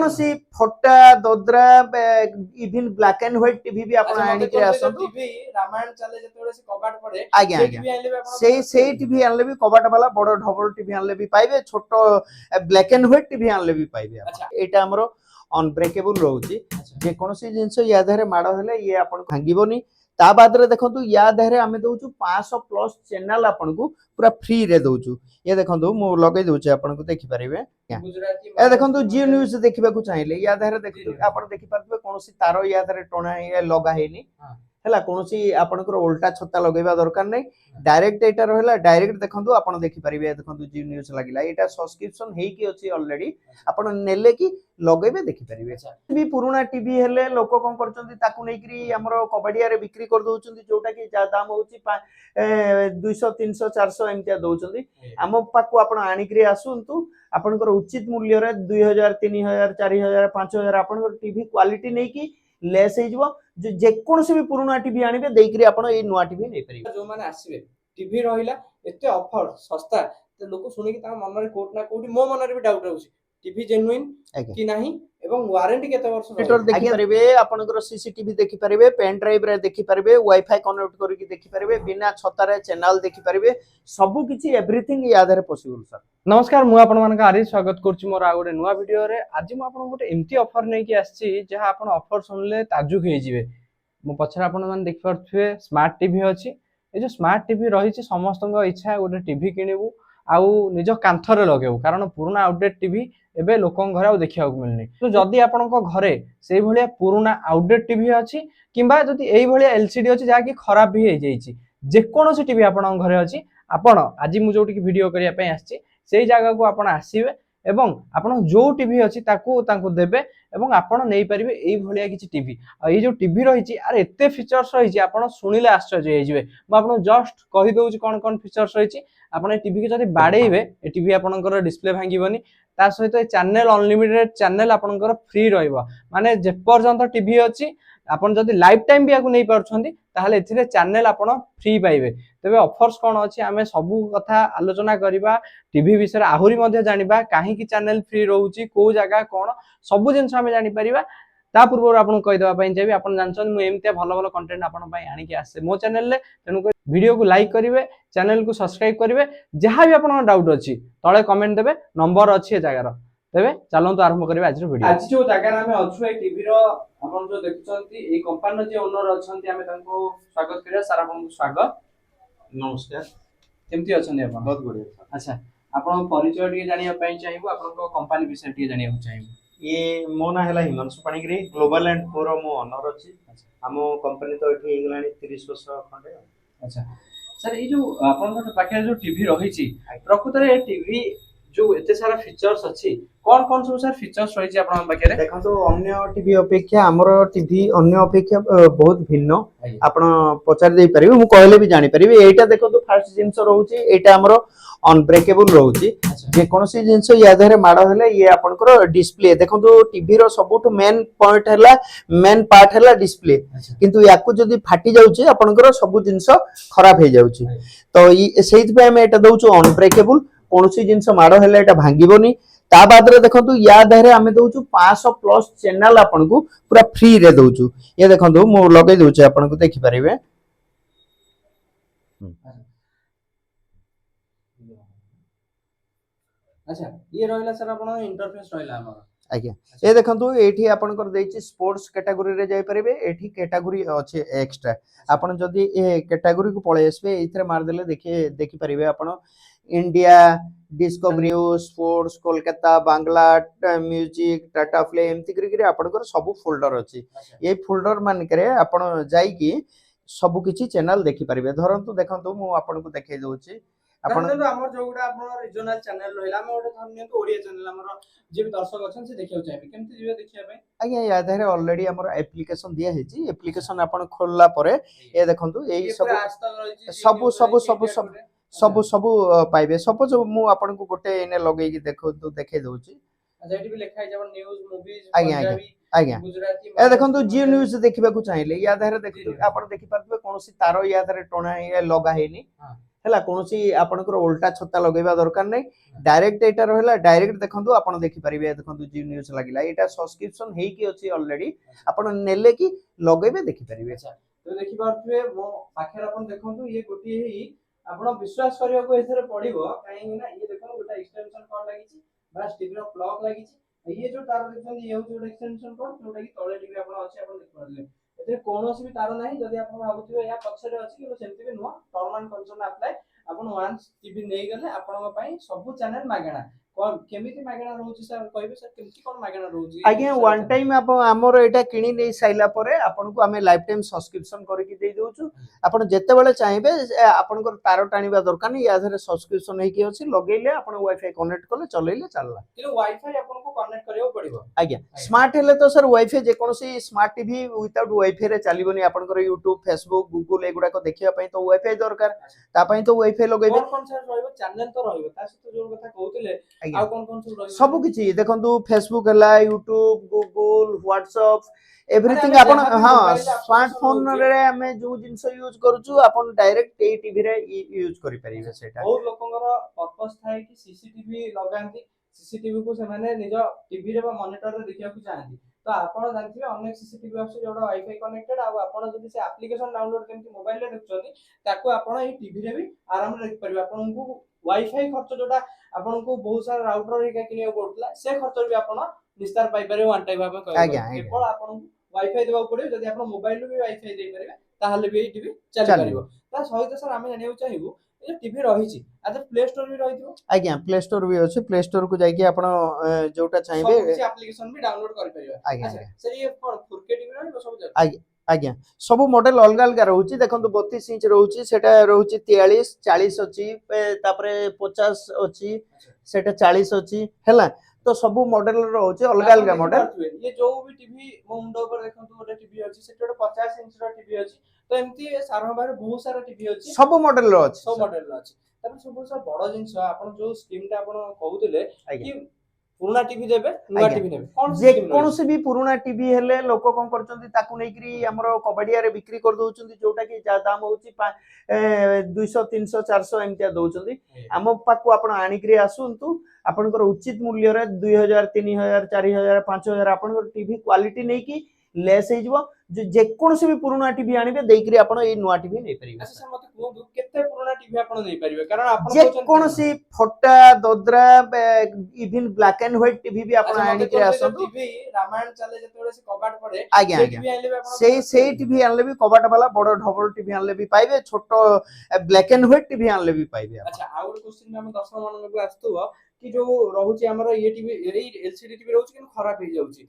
सी फटा दद्रा even black and white TV भी आपण आनी के आसो टीवी रामायण चले जते से कबाट पड़े आज्ञा आज्ञा से टीवी आनले भी कबाट वाला बड़ डबल टीवी आनले भी पाइबे छोटो ब्लैक एंड व्हाइट टीवी आनले भी पाइबे एटा हमरो अनब्रेकेबल रहउची जे कोनोसी जिंस या धारे माडो हेले ये आपण भांगीबोनी ता बाद रे देखंतु या धारे आमे दउचु 500 प्लस चैनल आपण को पूरा फ्री रे दउचु ये देखंतु मु लगै दउची आपण को देखि परिबे ए देखंतु जी न्यूज़ देखिबा को चाहिले या धारे देखंतु आपण देखि परबे कोनोसी तारो या धारे टोना या लगा हेनी हला कोनोसी आपनकर उल्टा छत्ता लगेबा दरकार नै डायरेक्ट एटा रहला डायरेक्ट देखंतु आपण देखि परिबे देखंतु जी न्यूज़ लागिला एटा सब्सक्रिप्शन हेई की अछि ऑलरेडी आपण नेले की लगेबे देखि परिबे भी पुराना टीवी हेले लोक कोन करचंती ताकू नै करी हमरो कबडिया रे बिक्री कर दउचंती जोटा की दाम होची 200 300 400 एमतिया दउचंती हम पाकू आपण आनी करी आसुंतु आपनकर उचित मूल्य रे 2000 3000 4000 5000 आपनकर टीवी क्वालिटी नै की लेस हे जबो जे कोन से भी पुराना टीवी आनिबे देई करी आपण ए नुवा टीवी नै परिबे जो माने आसीबे टीवी रहिला एते ऑफर सस्ता तो लोक सुनि कि ता मन रे कोट ना कोठी मो मन रे भी डाउट रहउसी टीवी जेन्युइन कि नाही एवं वारंटी केते वर्ष मीटर देखि परिबे आपनकर सीसीटीवी देखि परिबे पेन ड्राइव रे देखि परिबे वाईफाई कनेक्ट करि कि देखि परिबे बिना छता रे चैनल देखि परिबे सब किछि एवरीथिंग याद रे पॉसिबल सर नमस्कार मु आपन मन का आरि स्वागत करछि मोर आ गोटे नुवा वीडियो रे आज मु आपन गोटे एमटी ऑफर नै कि आछि जहा आपन ऑफर सुनले ताजुक हे जिवे मु पछर आपन मन देखि परथुवे स्मार्ट टीवी अछि ए जो स्मार्ट टीवी रही छि समस्तक इच्छा गोटे टीवी किनिबु आउ निज कांथरे लगेबु कारण पुराना आउटडेट टीवी एबे लोकन घरे आ देखिया को मिलनी तो जदी आपन को घरे सेही भलिया पुराना आउटडेट टीवी अछि किबा जदी एही भलिया एलसीडी अछि जा कि खराब भी हे जाई छि जे कोनोसी टीवी आपन घरे अछि आपन आज मु जोटी की वीडियो करिया पय आछि सेही जगह को आपन आसीबे एवं आपन जो टीवी अछि ताकू देबे एवं आपन नै परिबे एही भलिया किछि टीवी आ ए जो टीवी रही छि आर एते फीचर्स रही छि आपन सुनिले आश्चर्य हे जिवे म आपन जस्ट कहि दउ छि कोन कोन फीचर्स रही छि आपन ए टीवी के जदी बाडेइबे ए टीवी आपनकर डिस्प्ले भांगीबनी ता सहित चैनल अनलिमिटेड चैनल आपनकर फ्री रहइबो माने जे पर्यंत टीवी अछि आपन जदी लाइफ टाइम भी आकु नै परछंती ताहले एथिरे चैनल आपन फ्री पाइबे तबे ऑफर्स कोन अछि आमे सब कथा आलोचना करिबा टीवी विषय आहुरी मध्ये जानिबा काहे कि चैनल फ्री रहउची को जगह कोन सब जिंस आमे जानि परिबा ता पूर्व आपन कहि देबा पई जेबी आपन जानछन मु एमते भलो भलो कंटेंट आपन पई आनि के आसे मो चैनल ले तेनु वीडियो को लाइक करिवे चैनल को सब्सक्राइब करिवे जहा भी आपन डाउट अछि तळे कमेंट देबे नंबर अछि ए जगह तेबे चलंतु आरंभ करिवे आज वीडियो आज जो जगह रे हमें अछु ए टीवी रो आपन जो देखछंती ए कंपनी जे ओनर अछंती हमें तांको स्वागत करिया सारा आपन स्वागत नमस्कार केमती अछन आपन बहुत बढ़िया अच्छा आपन परिचय टिके जानिया पई चाहिबो आपन को कंपनी विषय टिके जानिया चाहिबो ये मो ना हैला हिमांशु पाणिग्री ग्लोबल एंड फोर मो ओनर अछि हमो कंपनी तो एठी इंग्लैंड 30 वर्ष खंडे अच्छा सर ए जो आपन को पाखे जो टीवी रही छि प्रकृत रे टीवी जो एते सारा फीचर्स अछि कोन कोन सब सर फीचर्स रही छि आपन पाखे रे देखो तो अन्य टीवी अपेक्षा हमरो टीवी अन्य अपेक्षा बहुत भिन्न आपन पचार दे परिबे मु कहले भी जानि परिबे एटा देखो तो फर्स्ट जिंस रहउछि एटा हमरो अनब्रेकेबल रहउछि जे कोनोसी जिंस या धारे माडो हेले ये आपनकर डिस्प्ले देखो तो टीवी रो सबुट मेन पॉइंट हैला मेन पार्ट हैला डिस्प्ले किंतु याकू जदी फाटी जाउछि आपनकर सब जिंस खराब हे जाउछि तो सेहित पे हम एटा दउछु अनब्रेकेबल कोनोसी जिंस माडो हेले एटा भांगीबोनी ता बाद रे देखंतु या धारे हमें दउछु 500 प्लस चैनल आपन को पूरा फ्री रे दउछु ये देखंतु मु लगै दउछु आपन को देखि परिबे अच्छा ये रहला सर आपन इंटरफेस रहला हमर आज्ञा ए देखंतु एठी आपन कर देछि स्पोर्ट्स कैटेगरी रे जाय परिबे एठी कैटेगरी अछि एक्स्ट्रा आपन जदी ए कैटेगरी को पळे आसबे इथरे मार देले देखि परिबे आपन India discovery sports Kolkata Bangla music Tata play एमती करी आपन कर सब फोल्डर अछि ए फोल्डर मान करे आपन जाई कि सब किछि चैनल देखि परिबे धरंतु देखंतु मु आपन को देखै दउछि आपन हमर जोगुडा आपन रीजनल चैनल रहला हम ओटे धरनियंतु ओडिया चैनल हमर जे भी दर्शक अछन से देखियो चाहे केमति जीवे देखिया पय आज्ञा या धारे ऑलरेडी हमर एप्लीकेशन दिया हे जी एप्लीकेशन आपन खोलला परे ए देखंतु एई सब पाइबे सपोज मु आपन को गोटे एने लगै कि देखै दउछि अच्छा एटी भी लिखा है जब न्यूज़ मूवीज आज्ञा गुजराती ए देखंतु जी न्यूज़ देखिबा को चाहिले या धारे देखु आपन देखि परबे कोनोसी तारो या धारे टोना या लगा हेनी ହେଲା କୌଣସି ଆପଣଙ୍କର ଓଲଟା ଛତା ଲଗେଇବା ଦରକାର ନାହିଁ डायरेक्ट एटा रहला डायरेक्ट देखंतु आपण देखि परिबे देखंतु जी न्यूज लागिला एटा सब्सक्रिप्शन हेई की अछि ऑलरेडी आपण नेले की लगेबे देखि परिबे तो देखि पारथुए मो पाखर आपण देखंतु ये गोटी हेई आपण विश्वास करिया को एथरे पडिबो काहे ना ये देखो गोटा एक्सटेंशन कॉर्ड लागि छि बस टीवी रो प्लग लागि छि ये जो तार देखन ये होछ गोटा एक्सटेंशन कॉर्ड जोटा की तळे टीवी आपण अछि आपण देख पारले एते कोनोसी भी तार नाही जदी आपण भाबुथिबे या पछरे अछि कि सेमति भी नुवा टर्म एंड कंडीशन अप्लाई आपण वंस टीवी नै गले आपण पई सब चैनल मागणा केमिति मागणा रहउछि सर कहबे सर केमिति कोन मागणा रहउछि आगे वन टाइम आपण हमर एटा किनी नै साइला परे आपण को हमें लाइफ टाइम सब्सक्रिप्शन करि कि देई दोछु आपण जेते बेले चाहिबे आपण को तार टाणीबा दरकार नै या धरे सब्सक्रिप्शन हे कि अछि लगेले आपण वाईफाई कनेक्ट करले चलेले चलला कि वाईफाई आपण को कनेक्ट करियो पड़िबो आज्ञा स्मार्ट हेले तो सर वाईफाई जे कोनोसी स्मार्ट टीवी विदाउट वाईफाई रे चलीबोनी आपण को YouTube Facebook Google एगुडा को देखिया पई तो वाईफाई दरकार ता पई तो वाईफाई लगेबे कोन सर रहइबो चैनल तो रहइबो ता से जो कथा कहउतिले आ कोन सब रहइबो सब किछि देखंतु फेसबुक हला यूट्यूब गूगल व्हाट्सएप एवरीथिंग आपण हां स्मार्टफोन रे हमें जो जिंस यूज करूछु आपण डायरेक्ट ए टीवी रे यूज करि परिबे सेटा बहुत लोकंगर पर्पस थाए कि सीसीटीवी लगांती सीसीटीवी को से माने निज टीवी रे बा मॉनिटर रे देखिया को चाहंती तो आपण जानथिबे अनेक सीसीटीवी आछे जोडा वाईफाई कनेक्टेड आ आपण जदी से एप्लीकेशन डाउनलोड केमति मोबाइल रे देखछोनी ताको आपण ए टीवी रे भी आराम रे देख परिबे आपण को वाईफाई खर्च जोडा आपण को बहुत सारा राउटर रे किनिया पड़तला से खर्च भी आपण विस्तार पाई पारे वन टाइम भाबे कहबो केवल आपण वाईफाई देबा पड़े जदी आपण मोबाइल रे भी वाईफाई दे परिबे ताहाले भी टीवी चली परिबो ता सहित सर आमे जानियो चाहिबो ए टीवी रही छि आदर प्ले स्टोर भी रहिथिबो आज्ञा प्ले स्टोर भी अछि प्ले स्टोर को जाई कि आपण जोटा चाहिबे सब एप्लीकेशन भी डाउनलोड कर परिबे आज्ञा सर ये कोन 4K टीवी रहइबो सब जगह आज्ञा आज्ञा सब मॉडल अलग अलग रहउछि देखंतु 32 इंच रहउछि सेटा रहउछि 43 40 अछि तापरे 50 अछि सेटा 40 अछि हैला तो सब मॉडल रहउछि अलग अलग मॉडल ये जो भी टीवी मुंडो पर देखंतु गोटे टीवी अछि सेटा 50 इंच रो टीवी अछि तो एमती सारा बारे बहुत सारा टीवी अछि सब मॉडल रो अछि सब मॉडल रो अछि तब सब से बड़ जिंस आपण जो स्कीम ता आपण कहउतिले कि पुराना टीवी देबे नुवा टीवी नेबे कोन जे कोनोसी भी पुराना टीवी हेले लोक कोन करचंती ताकू नै करी हमरो कबाडिया रे बिक्री कर दोचंती जोटा कि जा दाम होची 200 300 400 एमतिया दोचंती हम पाकू आपण आनी करी आसुंतु आपनकर उचित मूल्य रे 2000 3000 4000 5000 आपनकर टीवी क्वालिटी नै की लेस हे जबो जे कोनोसी भी पुराना टीवी आनिबे देई करी आपण ए नुवा टीवी नै परिबे अच्छा सर मते कहू केते पुराना टीवी आपण नै परिबे कारण आपण जे कोनोसी फटा Dodra even black and white TV भी आपण आनी करी आसंतु टीवी रामायण चले जते से कबाट पड़े आज्ञा आज्ञा सेई टीवी आनले भी कबाट वाला बड़ डबल टीवी आनले भी पाइबे छोटो ब्लैक एंड व्हाइट टीवी आनले भी पाइबे अच्छा आउट क्वेश्चन में हम दर्शक मान को आस्तुवा कि जो रहउची हमर ये टीवी एलसीडी टीवी रहउची कि खराब हे जाउची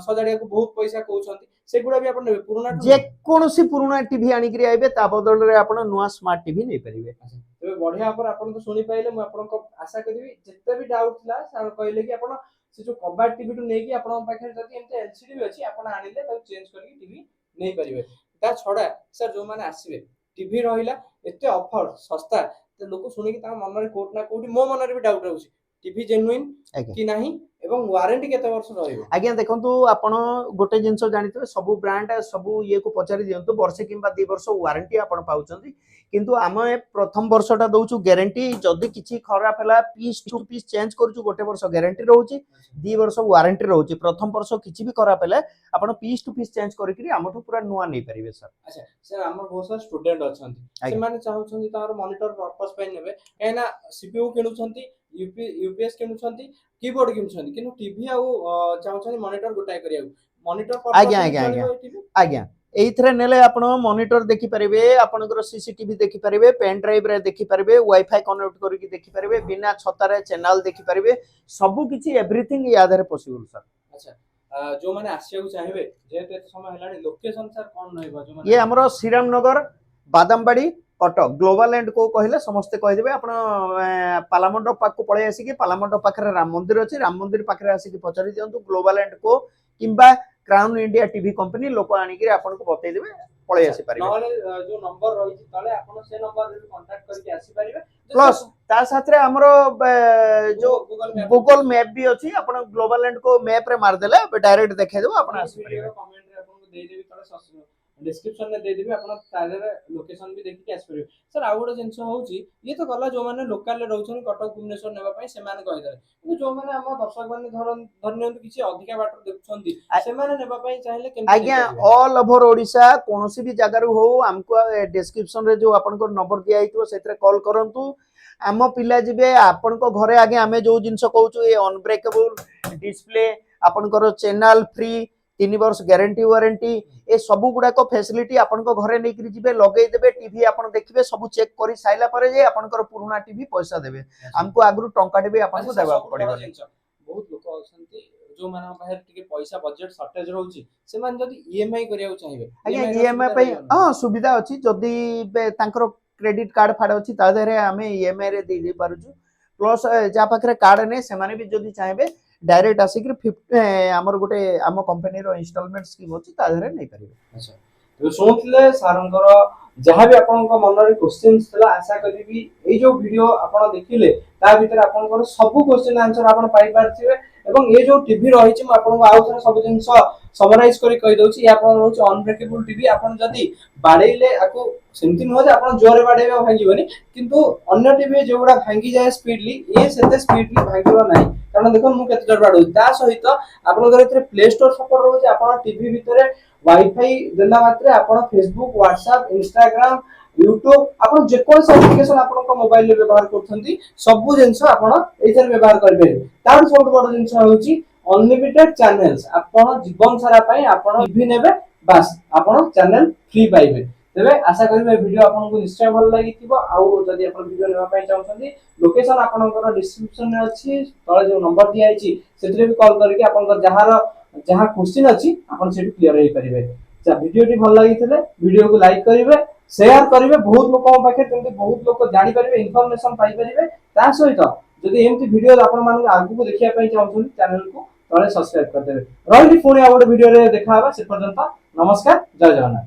सजाडिया को बहुत पैसा कहउछंती सेगुडा भी आपण नेबे पुराना जे कोनोसी पुराना टीवी आनी करी आइबे ता बदल रे आपण नुवा स्मार्ट टीवी नै परिबे तबे बढ़िया पर आपण तो सुनी पाइले मु आपण को आशा करबी जत्ते भी डाउट थिला सर कहले कि आपण से जो कबाट टीवी टू नै कि आपण पाखे जति एमते एलसीडी भी अछि आपण आनिले त चेंज करके टीवी नै परिबे ता छोडा सर जो माने आसीबे टीवी रहिला एते ऑफर सस्ता तो लोक सुनी कि ता मन रे कोट ना कोठी मो मन रे भी डाउट रहउची टीवी जेन्युइन कि नाही एवं वारंटी केते वर्ष रहइबो आज्ञा देखंतु आपण गोटे जिंस जानितबे सब ब्रांड सब ये को पचारि दियंतु वर्षे किंबा 2 वर्ष वारंटी आपण पाउचंती किंतु आमे प्रथम वर्षटा दउछु गारंटी जदी किछि खराब हला पीस टू पीस चेंज करछु गोटे वर्ष गारंटी रहउची 2 वर्ष वारंटी रहउची प्रथम वर्ष किछि भी खराब हला आपण पीस टू पीस चेंज करिकरी हमठु पूरा नुवा नै परिबे सर अच्छा सर हमर बहुत सारा स्टूडेंट अछंती से माने चाहउछंती तार मॉनिटर पर्पस पे नेबे एना सीपीयू किनुछंती यूपीएस किनुछंती कीबोर्ड किनुछंती किनु टीवी आ चाहउछंती मॉनिटर गोटाय करिया मॉनिटर पर्पस आज्ञा आज्ञा आज्ञा आज्ञा एइथरे नेले आपण मॉनिटर देखि परिबे आपनकर सीसीटीवी देखि परिबे पेन ड्राइव रे देखि परिबे वाईफाई कनेक्ट करिकि देखि परिबे बिना छता रे चैनल देखि परिबे सब किछि एवरीथिंग याद रे पॉसिबल सर अच्छा जो माने आसिया को चाहेबे जेते समय हलानी लोकेशन सर कोन रहइबो जो माने ये हमरो श्रीराम नगर बादामबाड़ी कटक ग्लोबल एंड को कहले समस्त कह देबे आपण पालामंडप पाक को पळे आसी कि पालामंडप पाखरे राम मंदिर अछि राम मंदिर पाखरे आसी कि पचारि दियंतु ग्लोबल एंड को किंबा क्राउन इंडिया टीवी कंपनी लोक आनी कि आपण को बतै देबे पळे आसी परिबे नले जो नंबर रही छि तले आपण से नंबर रे कांटेक्ट करके आसी परिबे प्लस ता साथ रे हमरो जो गूगल मैप भी अछि आपण ग्लोबल एंड को मैप रे मार देले डायरेक्ट देखाइ देबो आपण आसी परिबे कमेंट रे आपण को दे देबी तले डिस्क्रिप्शन में दे देबी आपण तारे लोकेशन भी देखि आस परिबे सर आ गोटे जिंस होउची ये तो गला जो माने लोकल रे रहउछन कटक भुवनेश्वर नेबा पई से माने कहि दरे कि जो माने हम दर्शक माने धरनियंतु किछि अधिका बाटर देखुछंती से माने नेबा पई चाहिले केमति आज्ञा ऑल ओवर ओडिशा कोनोसी भी जगह रू हो हमको डिस्क्रिप्शन रे जो आपन को नंबर दिया हितो सेतरे कॉल करंतु आम पिला जिबे आपन को घरे आगे आमे जो जिंस कहउछु ए अनब्रेकेबल डिस्प्ले आपन को चैनल फ्री 3 वर्ष गारंटी वारंटी ए सब गुडा को फैसिलिटी आपन को घरे नै करी जिबे लगै देबे टीवी आपन देखिबे सब चेक करी साइला परे जे आपन को पुराना टीवी पैसा देबे हमको आगरु टंका देबे आपन को देबा पड़िबो बहुत लोक अछंती जो माने बाहर टिके पैसा बजट शॉर्टेज रहउची से माने जदी ईएमआई करिया चाहिबे आज्ञा ईएमआई पई हां सुविधा अछि जदी तांकर क्रेडिट कार्ड फाड़ अछि ता देरे हमें ईएमआई रे दे पारुछु प्लस जा पाखरे कार्ड नै से माने भी जदी चाहिबे डायरेक्ट आसिक 50 हमर गोटे हम कंपनी रो इंस्टॉलमेंट स्कीम अछि ता देरे नै परिबे अच्छा तो सुनथले सारंकर जहाँ भी आपन मन रे क्वेश्चंस थला आशा करिबी ए जो वीडियो आपन देखिले ता भीतर आपन सब क्वेश्चन आंसर आपन पाई पारथिबे एवं ये जो टीवी रही छि आपन आउ थरा सब जिंस समराइज करी कहि दउछि या आपन रहउछि अनब्रेकेबल टीवी आपन जदी बाडेइले आको सेमति न हो जे आपन जोरे बाडेबा भांगिबनी किंतु अन्य टीवी जेउडा भांगी जाय स्पीडली ए सेते स्पीडली भांगिबो नाही कारण देखो मु केते जोर बाडउ ता सहित आपन घर प्ले स्टोर सपोर्ट रहउछि आपन टीवी भीतर वाईफाई देला मात्रे आपन फेसबुक व्हाट्सएप इंस्टाग्राम यूट्यूब आपन जे कोन से एप्लीकेशन आपन को मोबाइल ले व्यवहार करथंती सब जिंस आपन एथर व्यवहार करबे तार सब बड़ जिंस होउची अनलिमिटेड चैनल्स आपन जीवन सारा पई आपन टीवी नेबे बस आपन चैनल फ्री पाइबे तेबे आशा करिबे वीडियो आपन को निश्चय भल लागिथिबो आउ जदी आपन वीडियो लेबा पई चाहछंती लोकेशन आपन को डिस्क्रिप्शन में अछि तळे जो नंबर दिया आइछि सेतरे भी कॉल करके आपन को जहाँ क्वेश्चन अछि आपन सेठी क्लियर होई परिबे जा वीडियो टी भल लागिथिले वीडियो को लाइक करिवे शेयर करिवे बहुत लोक पाखे तंते बहुत लोक जानि परिबे इंफॉर्मेशन पाई परिबे ता सहित जदी एमती वीडियो आपन मान आगु को देखिया पई चाहछंती चैनल को तळे सब्सक्राइब कर देबे रहिली पुणी आ वीडियो रे देखा हबा से पर्यंत नमस्कार जय जगन्नाथ।